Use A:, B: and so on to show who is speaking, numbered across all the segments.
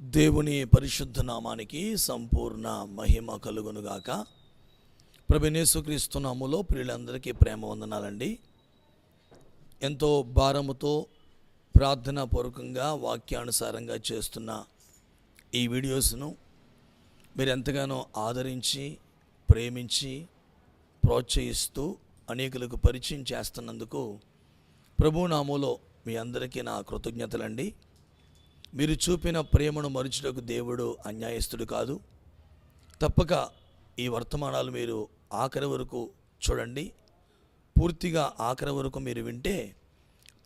A: దేవుని పరిశుద్ధ నామానికి సంపూర్ణ మహిమ కలుగునుగాక. ప్రభువైన యేసుక్రీస్తు నామములో ప్రియులందరికీ ప్రేమ వందనాలండి. ఎంతో భారముతో ప్రార్థనాపూర్వకంగా వాక్యానుసారంగా చేస్తున్న ఈ వీడియోస్ను మీరు ఎంతగానో ఆదరించి ప్రేమించి ప్రోత్సహిస్తూ అనేకులకు పరిచయం చేస్తున్నందుకు ప్రభు నామములో మీ అందరికీ నా కృతజ్ఞతలండి. మీరు చూపిన ప్రేమను మరుచుటకు దేవుడు అన్యాయస్తుడు కాదు. తప్పక ఈ వర్తమానాలు మీరు ఆఖరి వరకు చూడండి. పూర్తిగా ఆఖరి వరకు మీరు వింటే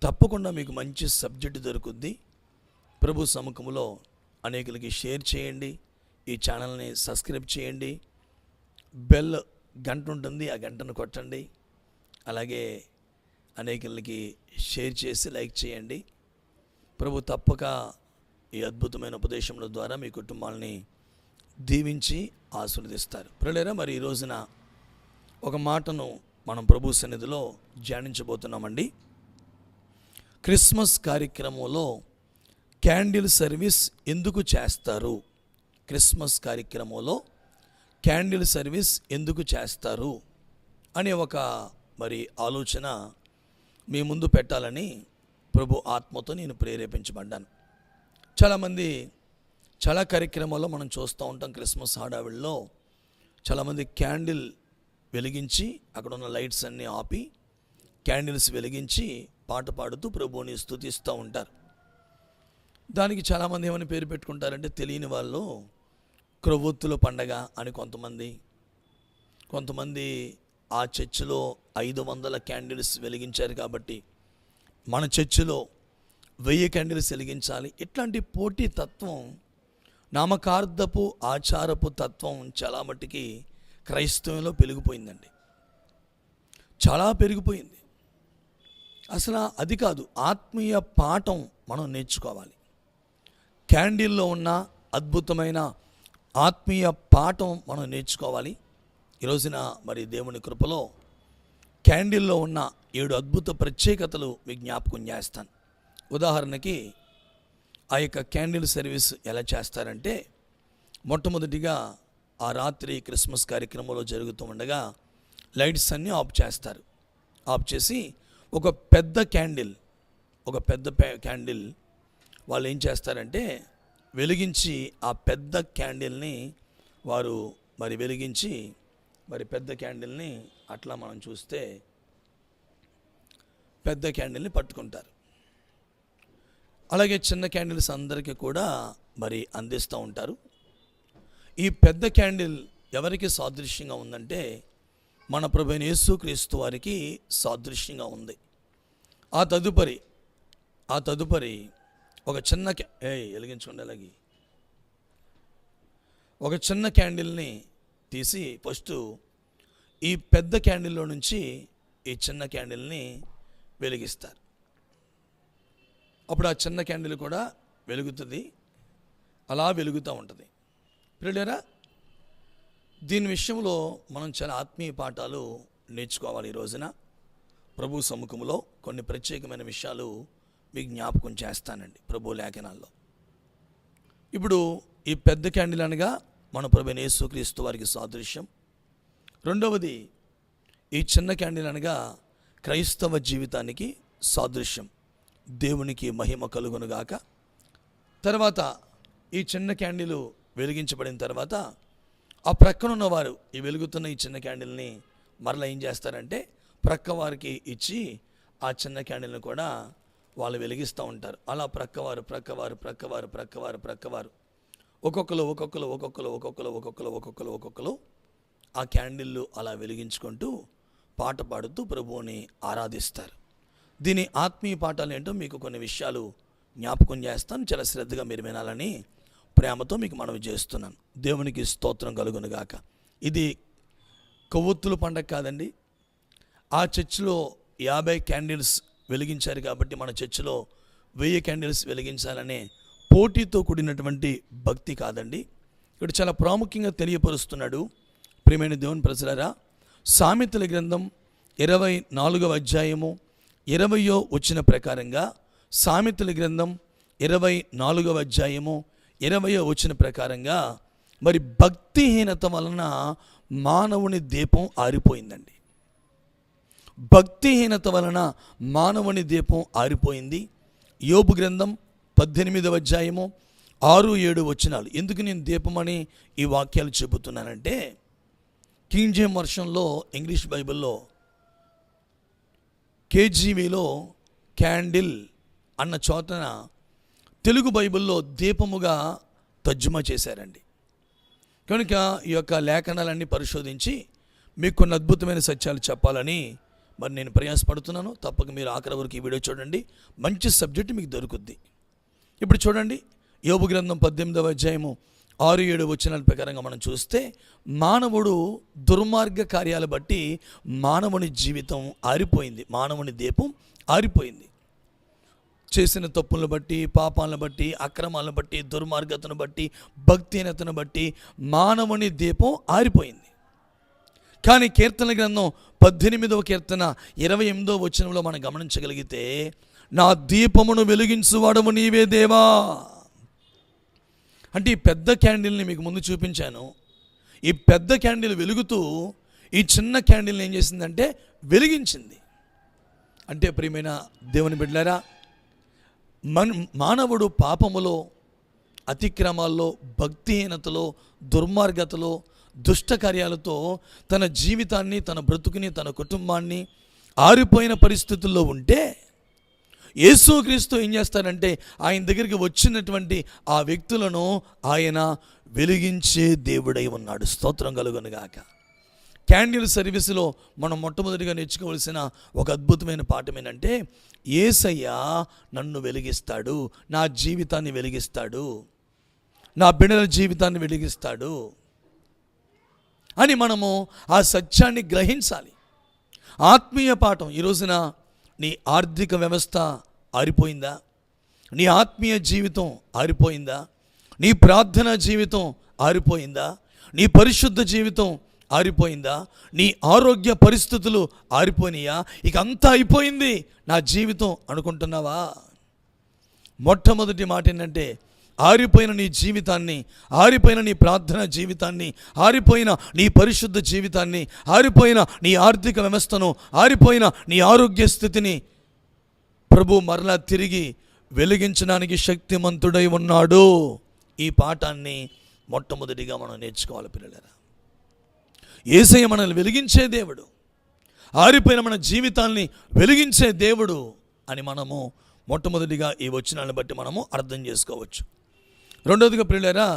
A: తప్పకుండా మీకు మంచి సబ్జెక్టు దొరుకుద్ది. ప్రభు సముఖంలో అనేకులకి షేర్ చేయండి. ఈ ఛానల్ని సబ్స్క్రైబ్ చేయండి. బెల్ గంట ఉంటుంది, ఆ గంటను కొట్టండి. అలాగే అనేకులకి షేర్ చేసి లైక్ చేయండి. ప్రభు తప్పక ఈ అద్భుతమైన ఉపదేశముల ద్వారా మీ కుటుంబాలని దీవించి ఆశీర్వదిస్తారు. ప్రియులారా, మరి ఈ రోజున ఒక మాటను మనం ప్రభు సన్నిధిలో ధ్యానించబోతున్నామండి. క్రిస్మస్ కార్యక్రమంలో క్యాండిల్ సర్వీస్ ఎందుకు చేస్తారు? క్రిస్మస్ కార్యక్రమంలో క్యాండిల్ సర్వీస్ ఎందుకు చేస్తారు అనే ఒక ఆలోచన మీ ముందు పెట్టాలని ప్రభు ఆత్మతో నేను ప్రేరేపించబడ్డాను. చాలామంది చాలా కార్యక్రమాల్లో మనం చూస్తూ ఉంటాం. క్రిస్మస్ హడావిడిలో చాలామంది క్యాండిల్ వెలిగించి అక్కడ ఉన్న లైట్స్ అన్నీ ఆపి క్యాండిల్స్ వెలిగించి పాట పాడుతూ ప్రభువుని స్తుతిస్తూ ఉంటారు. దానికి చాలామంది ఏమని పేరు పెట్టుకుంటారంటే, తెలియని వాళ్ళు క్రొవ్వొత్తుల పండగ అని కొంతమంది ఆ చర్చిలో 500 క్యాండిల్స్ వెలిగించారు కాబట్టి మన చర్చిలో 1000 క్యాండిల్స్ వెలిగించాలి. ఇట్లాంటి పోటీ తత్వం, నామకార్థపు ఆచారపు తత్వం చాలా మట్టుకి క్రైస్తవంలో పెరిగిపోయిందండి. చాలా పెరిగిపోయింది. అసలు అది కాదు, ఆత్మీయ పాఠం మనం నేర్చుకోవాలి. క్యాండిల్లో ఉన్న అద్భుతమైన ఆత్మీయ పాఠం మనం నేర్చుకోవాలి. ఈరోజున దేవుని కృపలో క్యాండిల్లో ఉన్న 7 అద్భుత ప్రత్యేకతలు మీకు జ్ఞాపకం చేస్తాను. ఉదాహరణకి ఆ యొక్క క్యాండిల్ సర్వీస్ ఎలా చేస్తారంటే, మొట్టమొదటిగా ఆ రాత్రి క్రిస్మస్ కార్యక్రమంలో జరుగుతూ ఉండగా లైట్స్ అన్నీ ఆఫ్ చేస్తారు. ఆఫ్ చేసి ఒక పెద్ద క్యాండిల్ వాళ్ళు ఏం చేస్తారంటే వెలిగించి, ఆ పెద్ద క్యాండిల్ని వారు వెలిగించి పెద్ద క్యాండిల్ని అట్లా మనం చూస్తే పెద్ద క్యాండిల్ని పట్టుకుంటారు. అలాగే చిన్న క్యాండిల్స్ అందరికీ కూడా అందిస్తూ ఉంటారు. ఈ పెద్ద క్యాండిల్ ఎవరికి సాదృశ్యంగా ఉందంటే, మన ప్రభువైన యేసుక్రీస్తు వారికి సాదృశ్యంగా ఉంది. ఆ తదుపరి ఒక చిన్న వెలిగించుకోండి. అలాగే ఒక చిన్న క్యాండిల్ని తీసి ఫస్ట్ ఈ పెద్ద క్యాండిల్లో నుంచి ఈ చిన్న క్యాండిల్ని వెలిగిస్తారు. అప్పుడు ఆ చిన్న క్యాండిల్ కూడా వెలుగుతుంది, అలా వెలుగుతూ ఉంటుంది. ప్రియులారా, దీని విషయంలో మనం చాలా ఆత్మీయ పాఠాలు నేర్చుకోవాలి. ఈ రోజున ప్రభు సముఖంలో కొన్ని ప్రత్యేకమైన విషయాలు మీకు జ్ఞాపకం చేస్తానండి ప్రభు లేఖనాల్లో. ఇప్పుడు ఈ పెద్ద క్యాండిల్ అనగా మన ప్రభువైన యేసుక్రీస్తు వారికి సాదృశ్యం. రెండవది, ఈ చిన్న క్యాండిల్ అనగా క్రైస్తవ జీవితానికి సాదృశ్యం. దేవునికి మహిమ కలుగునుగాక. తర్వాత ఈ చిన్న క్యాండిల్ వెలిగించబడిన తర్వాత ఆ ప్రక్కన ఉన్నవారు ఈ వెలుగుతున్న ఈ చిన్న క్యాండిల్ని మరలా ఏం చేస్తారంటే ప్రక్క వారికి ఇచ్చి ఆ చిన్న క్యాండిల్ని కూడా వాళ్ళు వెలిగిస్తూ ఉంటారు. అలా ప్రక్కవారు ఒక్కొక్కరు ఆ క్యాండిల్లు అలా వెలిగించుకుంటూ పాట పాడుతూ ప్రభువుని ఆరాధిస్తారు. దీని ఆత్మీయ పాఠాలు ఏంటో మీకు కొన్ని విషయాలు జ్ఞాపకం చేస్తాను. చాలా శ్రద్ధగా మీరు వినాలని ప్రేమతో మీకు మనవి చేస్తున్నాను. దేవునికి స్తోత్రం కలుగునుగాక. ఇది కొవ్వొత్తుల పండగ కాదండి. ఆ చర్చిలో 50 క్యాండిల్స్ వెలిగించారు కాబట్టి మన చర్చిలో 1000 క్యాండిల్స్ వెలిగించాలనే పోటీతో కూడినటువంటి భక్తి కాదండి. ఇక్కడ చాలా ప్రాముఖ్యంగా తెలియపరుస్తున్నాడు ప్రియమైన దేవుని ప్రజలారా. సామెతల గ్రంథం 24వ అధ్యాయము 20వ వచనం ప్రకారంగా సామెతల గ్రంథం 24వ అధ్యాయము 20వ వచనం ప్రకారంగా మరి భక్తిహీనత వలన మానవుని దీపం ఆరిపోయిందండి. భక్తిహీనత వలన మానవుని దీపం ఆరిపోయింది. యోబు గ్రంథం 18వ అధ్యాయము 6-7 వచనాలు. ఎందుకు నేను దీపమని ఈ వాక్యాలు చెబుతున్నానంటే, కింగ్ జేమ్స్ వర్షన్లో, ఇంగ్లీష్ బైబిల్లో, కేజీవీలో క్యాండిల్ అన్న చోటన తెలుగు బైబిల్లో దీపముగా తర్జుమా చేశారండి. కనుక ఈ యొక్క లేఖనాలన్నీ పరిశోధించి మీకు కొన్ని అద్భుతమైన సత్యాలు చెప్పాలని మరి నేను ప్రయాసపడుతున్నాను. తప్పక మీరు ఆఖరి వరకు ఈ వీడియో చూడండి, మంచి సబ్జెక్ట్ మీకు దొరుకుద్ది. ఇప్పుడు చూడండి, యోబు గ్రంథం 18వ అధ్యాయము 6-7 వచనాల ప్రకారంగా మనం చూస్తే, మానవుడు దుర్మార్గ కార్యాలు బట్టి మానవుని జీవితం ఆరిపోయింది, మానవుని దీపం ఆరిపోయింది. చేసిన తప్పులను బట్టి, పాపాలను బట్టి, అక్రమాలను బట్టి, దుర్మార్గతను బట్టి, భక్తిహీనతను బట్టి మానవుని దీపం ఆరిపోయింది. కానీ కీర్తన గ్రంథం 18వ కీర్తన 28వ వచనంలో మనం గమనించగలిగితే, నా దీపమును వెలిగించువాడవు నీవే దేవా. అంటే ఈ పెద్ద క్యాండిల్ని మీకు ముందు చూపించాను. ఈ పెద్ద క్యాండిల్ వెలుగుతూ ఈ చిన్న క్యాండిల్ని ఏం చేసిందంటే వెలిగించింది. అంటే ప్రియమైన దేవుని బిడ్డలారా, మానవుడు పాపములో, అతిక్రమాల్లో, భక్తిహీనతలో, దుర్మార్గతలో, దుష్ట కార్యాలతో తన జీవితాన్ని, తన బ్రతుకుని, తన కుటుంబాన్ని ఆరిపోయిన పరిస్థితుల్లో ఉంటే, యేసుక్రీస్తు ఏం చేస్తారంటే ఆయన దగ్గరికి వచ్చినటువంటి ఆ వ్యక్తులను ఆయన వెలిగించే దేవుడై ఉన్నాడు. స్తోత్రం కలుగునుగాక. క్యాండిల్ సర్వీసులో మనం మొట్టమొదటిగా నేర్చుకోవాల్సిన ఒక అద్భుతమైన పాఠం ఏంటంటే, యేసయ్య నన్ను వెలిగిస్తాడు, నా జీవితాన్ని వెలిగిస్తాడు, నా బిడ్డల జీవితాన్ని వెలిగిస్తాడు అని మనము ఆ సత్యాన్ని గ్రహించాలి. ఆత్మీయ పాఠం. ఈ రోజున నీ ఆర్థిక వ్యవస్థ ఆరిపోయిందా? నీ ఆత్మీయ జీవితం ఆరిపోయిందా? నీ ప్రార్థనా జీవితం ఆరిపోయిందా? నీ పరిశుద్ధ జీవితం ఆరిపోయిందా? నీ ఆరోగ్య పరిస్థితులు ఆరిపోయినాయా? ఇక అంతా అయిపోయింది నా జీవితం అనుకుంటున్నావా? మొట్టమొదటి మాట ఏంటంటే, ఆరిపోయిన నీ జీవితాన్ని, ఆరిపోయిన నీ ప్రార్థన జీవితాన్ని, ఆరిపోయిన నీ పరిశుద్ధ జీవితాన్ని, ఆరిపోయిన నీ ఆర్థిక వ్యవస్థను, ఆరిపోయిన నీ ఆరోగ్య స్థితిని ప్రభు మరలా తిరిగి వెలిగించడానికి శక్తిమంతుడై ఉన్నాడు. ఈ పాఠాన్ని మొట్టమొదటిగా మనం నేర్చుకోవాలి పిల్లలారా. యేసయ్య మనల్ని వెలిగించే దేవుడు, ఆరిపోయిన మన జీవితాన్ని వెలిగించే దేవుడు అని మనము మొట్టమొదటిగా ఈ వచనాలను బట్టి మనము అర్థం చేసుకోవచ్చు. రెండవదిగా పిల్లలారా,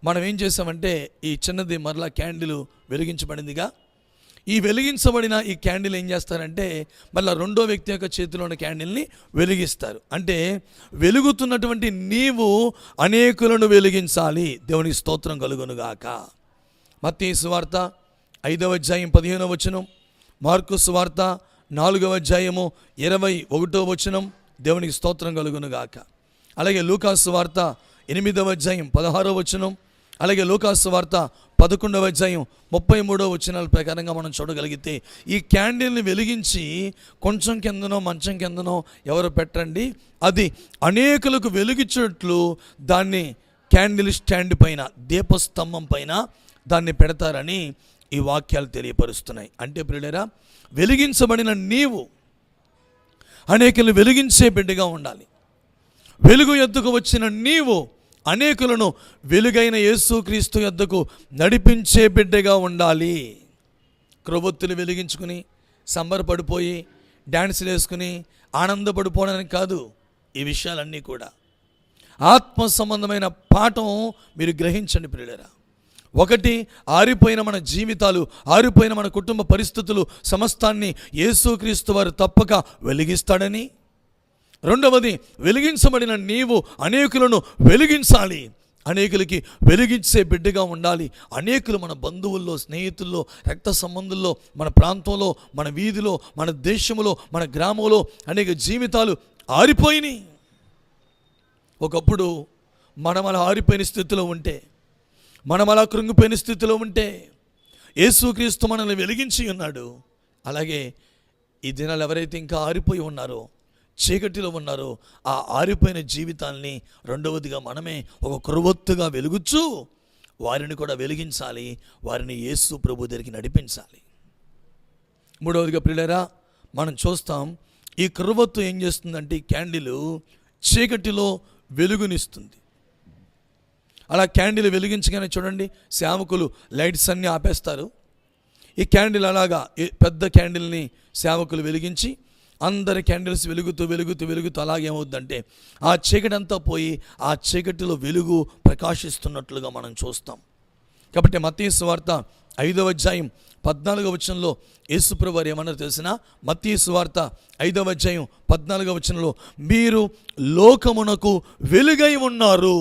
A: మనం ఏం చేసామంటే, ఈ చిన్నది మరలా క్యాండిల్ వెలిగించబడిందిగా, ఈ వెలిగించబడిన ఈ క్యాండిల్ ఏం చేస్తారంటే మళ్ళీ రెండో వ్యక్తి యొక్క చేతిలో ఉన్న క్యాండిల్ని వెలిగిస్తారు. అంటే వెలుగుతున్నటువంటి నీవు అనేకులను వెలిగించాలి. దేవునికి స్తోత్రం కలుగునుగాక. మత్తయి సువార్త 5వ అధ్యాయం 15వ వచనం, మార్కు సువార్త 4వ అధ్యాయము 21వ వచనం. దేవునికి స్తోత్రం కలుగునుగాక. అలాగే లూకా సువార్త 8వ అధ్యాయం 16వ వచనం, అలాగే లూకా సువార్త 11వ అధ్యాయం 33వ వచనాల ప్రకారంగా మనం చూడగలిగితే, ఈ క్యాండిల్ని వెలిగించి కొంచెం కిందనో మంచం కిందనో ఎవరు పెట్టండి, అది అనేకులకు వెలిగించినట్లు దాన్ని క్యాండిల్ స్టాండ్ పైన, దీపస్తంభం పైన దాన్ని పెడతారని ఈ వాక్యాలు తెలియపరుస్తున్నాయి. అంటే ప్రియులారా, వెలిగించబడిన నీవు అనేకులను వెలిగించే బిడ్డగా ఉండాలి. వెలుగు యొద్దకు వచ్చిన నీవు అనేకులను వెలుగైన యేసుక్రీస్తు యొద్దకు నడిపించే బిడ్డగా ఉండాలి. క్రొవ్వొత్తులు వెలిగించుకుని సంబరపడిపోయి డ్యాన్సులు వేసుకుని ఆనందపడిపోవడానికి కాదు. ఈ విషయాలన్నీ కూడా ఆత్మ సంబంధమైన పాఠం మీరు గ్రహించండి ప్రియులారా. ఒకటి, ఆరిపోయిన మన జీవితాలు, ఆరిపోయిన మన కుటుంబ పరిస్థితులు సమస్తాన్ని యేసుక్రీస్తు వారు తప్పక వెలిగిస్తాడని. రెండవది, వెలిగించబడిన నీవు అనేకులను వెలిగించాలి, అనేకులకి వెలిగించే బిడ్డగా ఉండాలి. అనేకులు మన బంధువుల్లో, స్నేహితుల్లో, రక్త సంబంధుల్లో, మన ప్రాంతంలో, మన వీధిలో, మన దేశంలో, మన గ్రామంలో అనేక జీవితాలు ఆరిపోయినాయి. ఒకప్పుడు మనం అలా ఆరిపోయిన స్థితిలో ఉంటే, మనం అలా కృంగిపోయిన స్థితిలో ఉంటే యేసుక్రీస్తు మనల్ని వెలిగించి ఉన్నాడు. అలాగే ఈ దినాలు ఎవరైతే ఇంకా ఆరిపోయి ఉన్నారో, చీకటిలో ఉన్నారో ఆ ఆరిపోయిన జీవితాల్ని రెండవదిగా మనమే ఒక కొరవొత్తుగా వెలుగుచూ వారిని కూడా వెలిగించాలి, వారిని యేసు ప్రభు దగ్గరికి నడిపించాలి. మూడవదిగా ప్రియులారా, మనం చూస్తాం ఈ కొరవొత్తు ఏం చేస్తుందంటే ఈ క్యాండిల్ చీకటిలో వెలుగునిస్తుంది. అలా క్యాండిల్ వెలిగించగానే చూడండి, సేవకులు లైట్స్ అన్నీ ఆపేస్తారు. ఈ క్యాండిల్ అలాగా పెద్ద క్యాండిల్ని సేవకులు వెలిగించి అందరి క్యాండిల్స్ వెలుగుతూ వెలుగుతూ వెలుగుతూ అలాగేమవుద్దంటే ఆ చీకటి అంతా పోయి ఆ చీకటిలో వెలుగు ప్రకాశిస్తున్నట్లుగా మనం చూస్తాం. కాబట్టి మత్తయి సువార్త 5వ అధ్యాయం 14వ వచనంలో యేసుప్రభు వారు ఏమన్నారో తెలిసిన? మత్తయి సువార్త 5వ అధ్యాయం 14వ వచనంలో, మీరు లోకమునకు వెలుగై ఉన్నారు.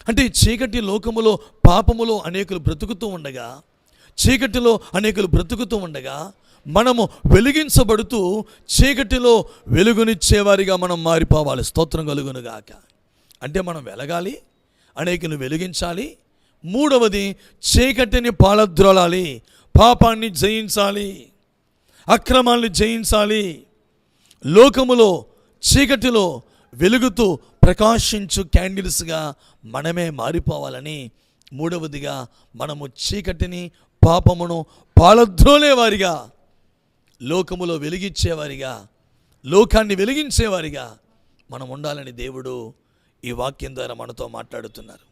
A: అంటే చీకటి లోకములో పాపములో అనేకులు బ్రతుకుతూ ఉండగా, చీకటిలో అనేకులు బ్రతుకుతూ ఉండగా మనము వెలిగించబడుతూ చీకటిలో వెలుగునిచ్చేవారిగా మనం మారిపోవాలి. స్తోత్రం కలుగునుగాక. అంటే మనం వెలగాలి, అనేకులు వెలిగించాలి. మూడవది, చీకటిని పాలద్రోలాలి, పాపాన్ని జయించాలి, అక్రమాన్ని జయించాలి. లోకములో చీకటిలో వెలుగుతూ ప్రకాశించు క్యాండిల్స్గా మనమే మారిపోవాలని, మూడవదిగా మనము చీకటిని పాపమును పాలద్రోలేవారిగా, లోకములో వెలిగించేవారిగా, లోకాన్ని వెలిగించేవారిగా మనం ఉండాలని దేవుడు ఈ వాక్యం ద్వారా మనతో మాట్లాడుతున్నారు.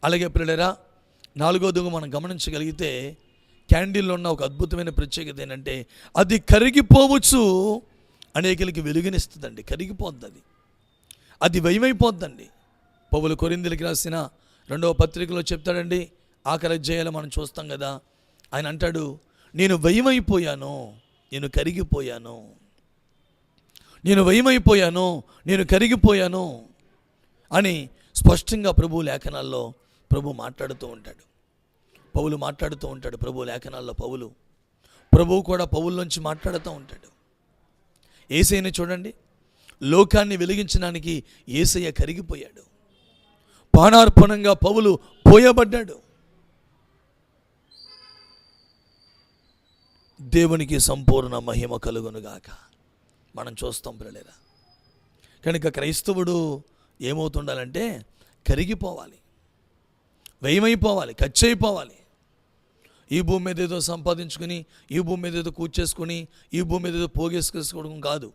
A: అలాగే ప్రియులారా, నాలుగోదిగా మనం గమనించగలిగితే క్యాండిల్లో ఉన్న ఒక అద్భుతమైన ప్రత్యేకత ఏంటంటే అది కరిగిపోవచ్చు, అనేకులకి వెలుగునిస్తుందండి. కరిగిపోద్ది, అది భయమైపోద్దండి. పౌలు కొరింథీయులకు రాసిన 2వ పత్రికలో చెప్తాడండి, ఆఖరి అధ్యాయాలు మనం చూస్తాం కదా. ఆయన అంటాడు, నేను భయమైపోయాను, నేను కరిగిపోయాను, నేను భయమైపోయాను, నేను కరిగిపోయాను అని స్పష్టంగా ప్రభు లేఖనాల్లో ప్రభు మాట్లాడుతూ ఉంటాడు. పౌలు మాట్లాడుతూ ఉంటాడు ప్రభు లేఖనాల్లో. ప్రభువు కూడా పౌల్లోంచి మాట్లాడుతూ ఉంటాడు. యేసయ్యని చూడండి, లోకాన్ని వెలిగించడానికి యేసయ్య కరిగిపోయాడు. పానార్పణంగా పౌలు పోయబడ్డాడు. దేవునికి సంపూర్ణ మహిమ కలుగునుగాక. మనం చూస్తాం ప్రియులారా. కనుక క్రైస్తవుడు ఏమవుతుండాలంటే కరిగిపోవాలి, వ్యయమైపోవాలి, ఖర్చు అయిపోవాలి. ఈ భూమి మీద ఏదో సంపాదించుకుని, ఈ భూమి మీద ఏదో కూర్చేసుకుని, ఈ భూమి మీద ఏదో పోగేసుకోవడం కాదు.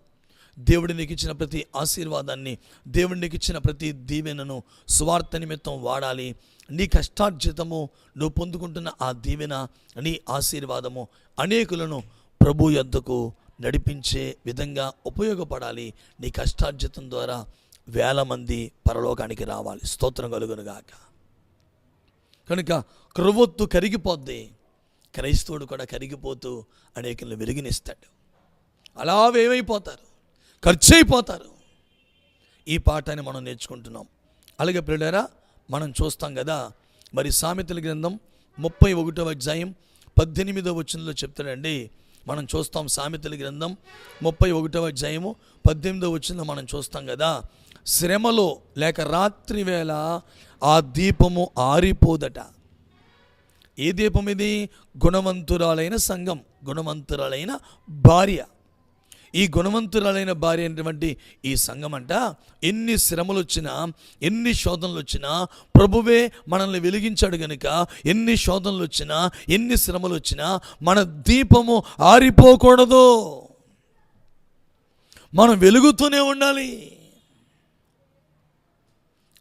A: దేవుడి నీకు ఇచ్చిన ప్రతి ఆశీర్వాదాన్ని, దేవుడి నీకు ఇచ్చిన ప్రతి దీవెనను స్వార్థ నిమిత్తం వాడాలి. నీ కష్టార్జితము, నువ్వు పొందుకుంటున్న ఆ దీవెన, నీ ఆశీర్వాదము అనేకులను ప్రభు యొద్దకు నడిపించే విధంగా ఉపయోగపడాలి. నీ కష్టార్జితం ద్వారా 1000 మంది పరలోకానికి రావాలి. స్తోత్రం కలుగునుగాక. కనుక క్రొవ్వొత్తు కరిగిపోద్ది, క్రైస్తవుడు కూడా కరిగిపోతూ అనేకులను వెలుగునిస్తాడు. అలా ఏమైపోతారు, ఖర్చు అయిపోతారు. ఈ పాఠాన్ని మనం నేర్చుకుంటున్నాం. అలాగే ప్రియులారా, మనం చూస్తాం కదా, మరి సామెతల గ్రంథం 31వ అధ్యాయం 18వ వచనంలో చెప్తాడండి. మనం చూస్తాం సామెతల గ్రంథం 31వ అధ్యాయము 18వ వచనంలో మనం చూస్తాం కదా, శ్రమలో లేక రాత్రి వేళ ఆ దీపము ఆరిపోదట. ఏ దీపం ఇది? గుణవంతురాలైన సంఘం, గుణవంతురాలైన భార్య. ఈ గుణవంతురాలైన భార్య అయినటువంటి ఈ సంఘం అంట, ఎన్ని శ్రమలు వచ్చినా, ఎన్ని శోధనలు వచ్చినా ప్రభువే మనల్ని వెలిగించాడు గనుక, ఎన్ని శోధనలు వచ్చినా, ఎన్ని శ్రమలు వచ్చినా మన దీపము ఆరిపోకూడదు. మనం వెలుగుతూనే ఉండాలి.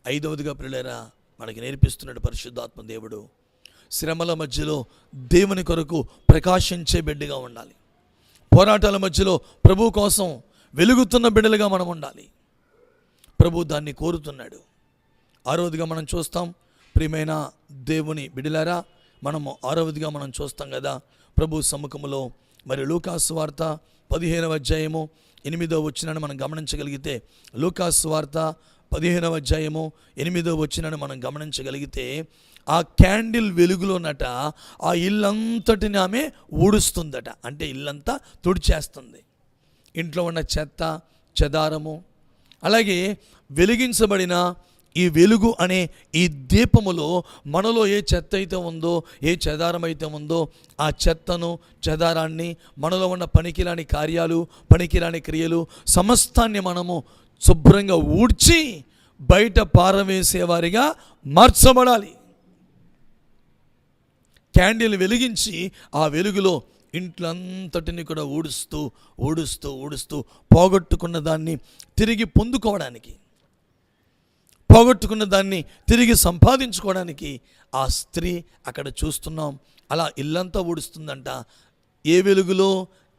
A: 5వదిగా ప్రియులారా, మనకి నేర్పిస్తున్నాడు పరిశుద్ధాత్మ దేవుడు, శ్రమల మధ్యలో దేవుని కొరకు ప్రకాశించే బిడ్డగా ఉండాలి. పోరాటాల మధ్యలో ప్రభు కోసం వెలుగుతున్న బిడ్డలుగా మనం ఉండాలి. ప్రభు దాన్ని కోరుతున్నాడు. 6వదిగా మనం చూస్తాం, ప్రియమైన దేవుని బిడ్డలారా, మనము 6వదిగా మనం చూస్తాం కదా, ప్రభు సముఖములో మరి లూకాసు వార్త 15వ అధ్యాయము 8వ వచనాన్ని మనం గమనించగలిగితే, లూకాసు వార్త 15వ అధ్యాయము 8వ వచనాన్ని మనం గమనించగలిగితే, ఆ క్యాండిల్ వెలుగులోనట ఆ ఇల్లంతటిని ఆమె ఊడుస్తుందట. అంటే ఇల్లంతా తుడిచేస్తుంది. ఇంట్లో ఉన్న చెత్త చెదారము, అలాగే వెలిగించబడిన ఈ వెలుగు అనే ఈ దీపములో మనలో ఏ చెత్త అయితే ఉందో, ఏ చెదారం అయితే ఉందో, ఆ చెత్తను చెదారాన్ని, మనలో ఉన్న పనికిరాని కార్యాలు, పనికిరాని క్రియలు సమస్తాన్ని మనము శుభ్రంగా ఊడ్చి బయట పారవేసేవారిగా మార్చబడాలి. క్యాండిల్ వెలిగించి ఆ వెలుగులో ఇంట్లంతటిని కూడా ఊడుస్తూ ఊడుస్తూ ఊడుస్తూ పోగొట్టుకున్న దాన్ని తిరిగి పొందుకోవడానికి, పోగొట్టుకున్న దాన్ని తిరిగి సంపాదించుకోవడానికి ఆ స్త్రీ అక్కడ చూస్తున్నాం. అలా ఇల్లంతా ఊడుస్తుందంట. ఏ వెలుగులో?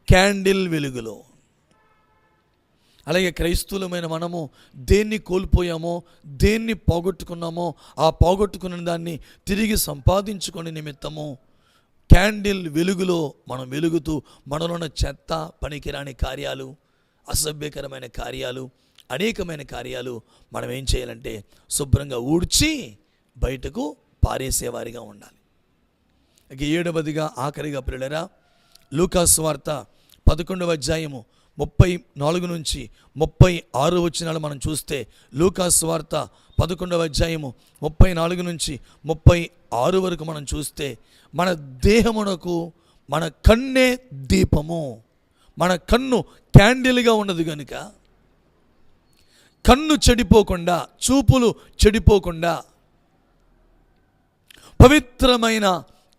A: క్యాండిల్ వెలుగులో. అలాగే క్రైస్తవులమైన మనము దేన్ని కోల్పోయామో, దేన్ని పోగొట్టుకున్నామో, ఆ పోగొట్టుకున్న దాన్ని తిరిగి సంపాదించుకునే నిమిత్తము క్యాండిల్ వెలుగులో మనం వెలుగుతూ మనలో ఉన్న చెత్త, పనికిరాని కార్యాలు, అసభ్యకరమైన కార్యాలు, అనేకమైన కార్యాలు మనం ఏం చేయాలంటే శుభ్రంగా ఊడ్చి బయటకు పారేసేవారిగా ఉండాలి. ఇక 7వదిగా ఆఖరిగా ప్రియులారా, లూకాసు వార్త 11వ అధ్యాయము 34 నుంచి 36 వచనాలు మనం చూస్తే, లూకాసు వార్త 11వ అధ్యాయము 34 నుంచి 36 వరకు మనం చూస్తే, మన దేహమునకు మన కన్నే దీపము. మన కన్ను క్యాండిల్గా ఉన్నది కనుక కన్ను చెడిపోకుండా, చూపులు చెడిపోకుండా పవిత్రమైన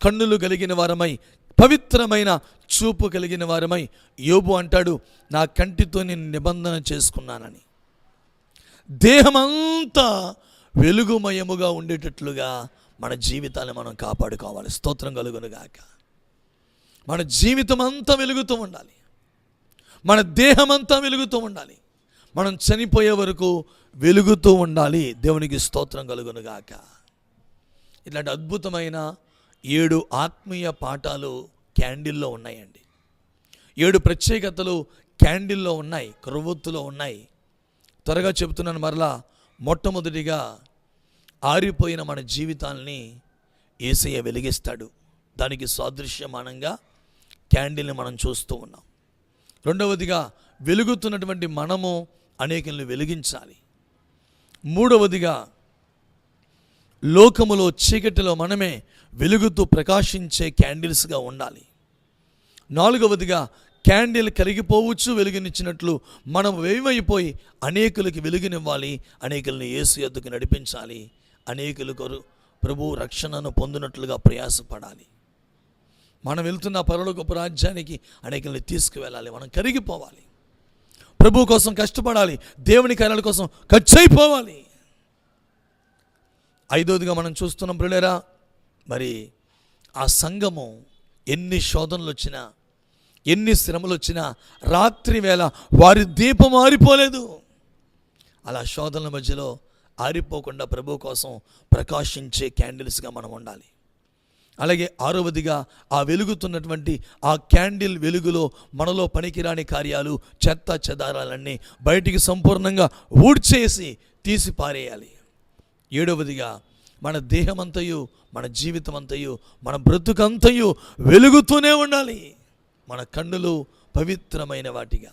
A: కన్నులు కలిగిన వారమై, పవిత్రమైన చూపు కలిగిన వారమై, యోబు అంటాడు, నా కంటితో నేను నిబంధన చేసుకున్నానని. దేహమంతా వెలుగుమయముగా ఉండేటట్లుగా మన జీవితాన్ని మనం కాపాడుకోవాలి. స్తోత్రం కలుగునుగాక. మన జీవితం అంతా వెలుగుతూ ఉండాలి. మన దేహమంతా వెలుగుతూ ఉండాలి. మనం చనిపోయే వరకు వెలుగుతూ ఉండాలి. దేవునికి స్తోత్రం కలుగునుగాక. ఇట్లాంటి అద్భుతమైన 7 ఆత్మీయ పాఠాలు క్యాండిల్లో ఉన్నాయండి. 7 ప్రత్యేకతలు క్యాండిల్లో ఉన్నాయి, క్రొవ్వొత్తులో ఉన్నాయి. త్వరగా చెబుతున్నాను మరలా. మొట్టమొదటిగా ఆరిపోయిన మన జీవితాల్ని యేసయ్య వెలిగిస్తాడు. దానికి సాదృశ్యమానంగా క్యాండిల్ని మనం చూస్తూ ఉన్నాం. రెండవదిగా వెలుగుతున్నటువంటి మనము అనేకుల్ని వెలిగించాలి. మూడవదిగా లోకములో చీకటిలో మనమే వెలుగుతూ ప్రకాశించే క్యాండిల్స్గా ఉండాలి. నాలుగవదిగా క్యాండిల్ కరిగిపోవచ్చు వెలుగునిచ్చినట్లు మనం వేయమైపోయి అనేకులకి వెలుగునివ్వాలి, అనేకుల్ని యేసు యొద్దకు నడిపించాలి, అనేకులు ప్రభు రక్షణను పొందినట్లుగా ప్రయాసపడాలి. మనం వెళ్తున్న పరలోకపు రాజ్యానికి అనేకుల్ని తీసుకువెళ్ళాలి. మనం కరిగిపోవాలి, ప్రభు కోసం కష్టపడాలి, దేవుని కార్యాల కోసం ఖర్చయిపోవాలి. ఐదవదిగా మనం చూస్తున్నాం ప్రియులారా, మరి ఆ సంఘము ఎన్ని శోధనలు వచ్చినా, ఎన్ని శ్రమలు వచ్చినా రాత్రి వేళ వారి దీపం ఆరిపోలేదు. అలా శోధనల మధ్యలో ఆరిపోకుండా ప్రభు కోసం ప్రకాశించే క్యాండిల్స్గా మనం ఉండాలి. అలాగే ఆరవదిగా ఆ వెలుగుతున్నటువంటి ఆ క్యాండిల్ వెలుగులో మనలో పనికిరాని కార్యాలు, చెత్త చెదారాలన్నీ బయటికి సంపూర్ణంగా ఊడ్చేసి తీసి పారేయాలి. ఏడవదిగా మన దేహమంతయు, మన జీవితం అంతయు, మన బ్రతుకంతయు వెలుగుతూనే ఉండాలి. మన కన్నులు పవిత్రమైన వాటిగా,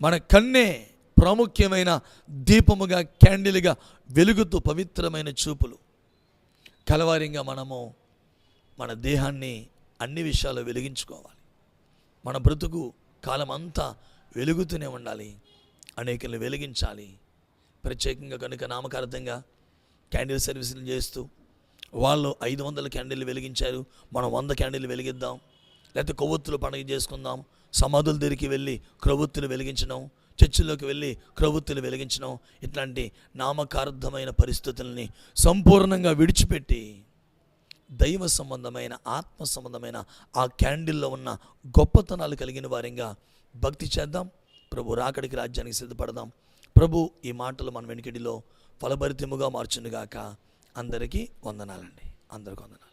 A: మన కన్నే ప్రాముఖ్యమైన దీపముగా, క్యాండిల్గా వెలుగుతూ పవిత్రమైన చూపులు కలవారింగా మనము మన దేహాన్ని అన్ని విషయాల్లో వెలిగించుకోవాలి. మన బ్రతుకు కాలం అంతా వెలుగుతూనే ఉండాలి, అనేకల్ని వెలిగించాలి. ప్రత్యేకంగా కనుక నామకార్థంగా క్యాండిల్ సర్వీసులు చేస్తూ వాళ్ళు 500 క్యాండిల్ వెలిగించారు, మనం 100 క్యాండిల్ వెలిగిద్దాం. లేకపోతే కొవ్వొత్తులు పండుగ చేసుకుందాం, సమాధుల దగ్గరికి వెళ్ళి క్రొవ్వొత్తులు వెలిగించడం, చర్చిలోకి వెళ్ళి క్రొవ్వొత్తులు వెలిగించడం, ఇట్లాంటి నామకార్థమైన పరిస్థితుల్ని సంపూర్ణంగా విడిచిపెట్టి దైవ సంబంధమైన, ఆత్మ సంబంధమైన ఆ క్యాండిల్లో ఉన్న గొప్పతనాలు కలిగిన వారిగా భక్తి చేద్దాం. ప్రభు రాకడికి రాజ్యానికి సిద్ధపడదాం. ప్రభు ఈ మాటలు మన వెనుకడిలో ఫలభరితముగా మార్చునుగాక. అందరికీ వందనాలండి. అందరికీ వందనాలు.